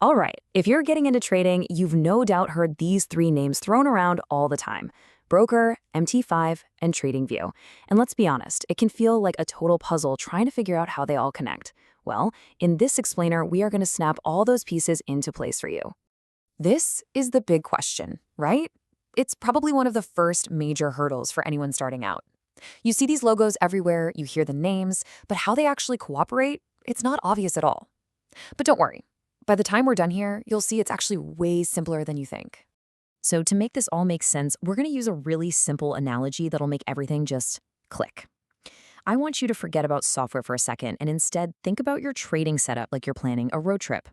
All right, if you're getting into trading, you've no doubt heard these three names thrown around all the time: broker, MT5, and TradingView. And let's be honest, it can feel like a total puzzle trying to figure out how they all connect. Well, in this explainer, we are going to snap all those pieces into place for you. This is the big question, right? It's probably one of the first major hurdles for anyone starting out. You see these logos everywhere, you hear the names, but how they actually cooperate, it's not obvious at all. But don't worry. By the time we're done here, you'll see it's actually way simpler than you think. So to make this all make sense, we're going to use a really simple analogy that'll make everything just click. I want you to forget about software for a second and instead think about your trading setup like you're planning a road trip.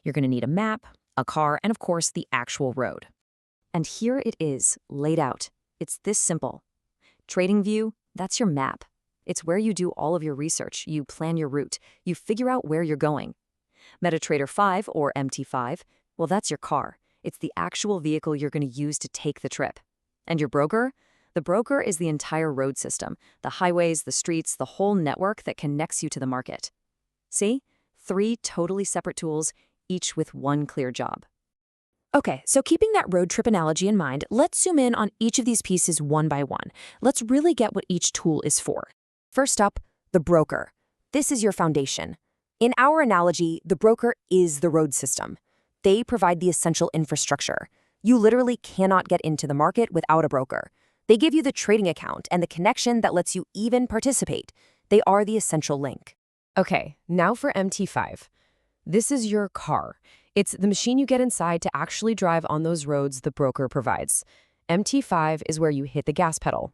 You're going to need a map, a car, and of course, the actual road. And here it is, laid out. It's this simple. TradingView, that's your map. It's where you do all of your research, you plan your route, you figure out where you're going. MetaTrader 5, or MT5, well, that's your car. It's the actual vehicle you're going to use to take the trip. And your broker? The broker is the entire road system, the highways, the streets, the whole network that connects you to the market. See? 3 totally separate tools, each with one clear job. Okay, so keeping that road trip analogy in mind, let's zoom in on each of these pieces one by one. Let's really get what each tool is for. First up, the broker. This is your foundation. In our analogy, the broker is the road system. They provide the essential infrastructure. You literally cannot get into the market without a broker. They give you the trading account and the connection that lets you even participate. They are the essential link. Okay, now for MT5. This is your car. It's the machine you get inside to actually drive on those roads the broker provides. MT5 is where you hit the gas pedal,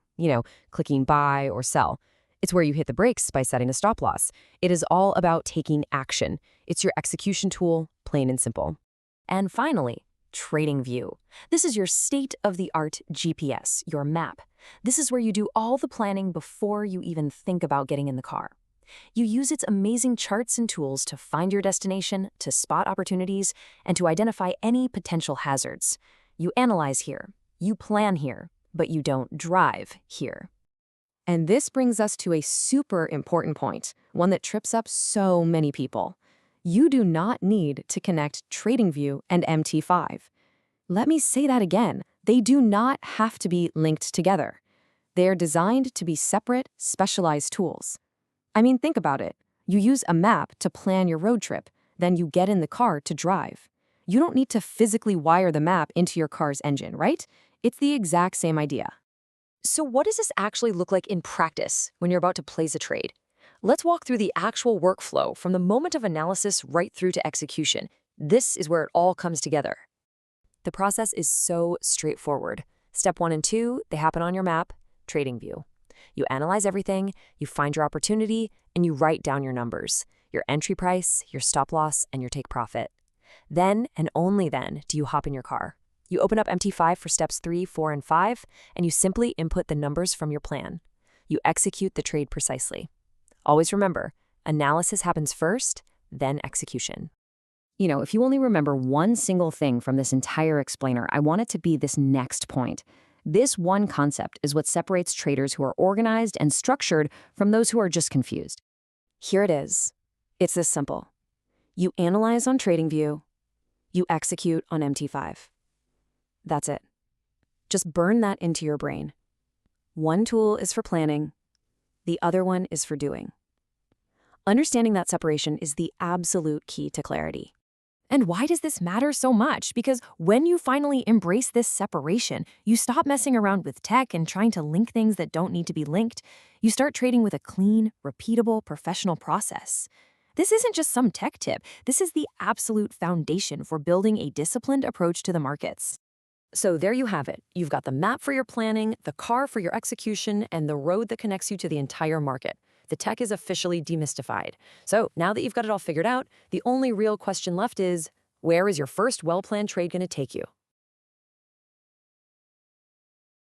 clicking buy or sell. It's where you hit the brakes by setting a stop loss. It is all about taking action. It's your execution tool, plain and simple. And finally, TradingView. This is your state-of-the-art GPS, your map. This is where you do all the planning before you even think about getting in the car. You use its amazing charts and tools to find your destination, to spot opportunities, and to identify any potential hazards. You analyze here, you plan here, but you don't drive here. And this brings us to a super important point, one that trips up so many people. You do not need to connect TradingView and MT5. Let me say that again. They do not have to be linked together. They are designed to be separate, specialized tools. I mean, think about it. You use a map to plan your road trip, then you get in the car to drive. You don't need to physically wire the map into your car's engine, right? It's the exact same idea. So what does this actually look like in practice when you're about to place a trade? Let's walk through the actual workflow from the moment of analysis right through to execution. This is where it all comes together. The process is so straightforward. Step 1 and 2, they happen on your map, TradingView. You analyze everything, you find your opportunity, and you write down your numbers, your entry price, your stop loss, and your take profit. Then, and only then, do you hop in your car. You open up MT5 for steps 3, 4, and 5, and you simply input the numbers from your plan. You execute the trade precisely. Always remember, analysis happens first, then execution. If you only remember one single thing from this entire explainer, I want it to be this next point. This one concept is what separates traders who are organized and structured from those who are just confused. Here it is. It's this simple. You analyze on TradingView, you execute on MT5. That's it. Just burn that into your brain. One tool is for planning, the other one is for doing. Understanding that separation is the absolute key to clarity. And why does this matter so much? Because when you finally embrace this separation, you stop messing around with tech and trying to link things that don't need to be linked. You start trading with a clean, repeatable, professional process. This isn't just some tech tip. This is the absolute foundation for building a disciplined approach to the markets. So there you have it. You've got the map for your planning, the car for your execution, and the road that connects you to the entire market. The tech is officially demystified. So now that you've got it all figured out, the only real question left is, where is your first well-planned trade going to take you?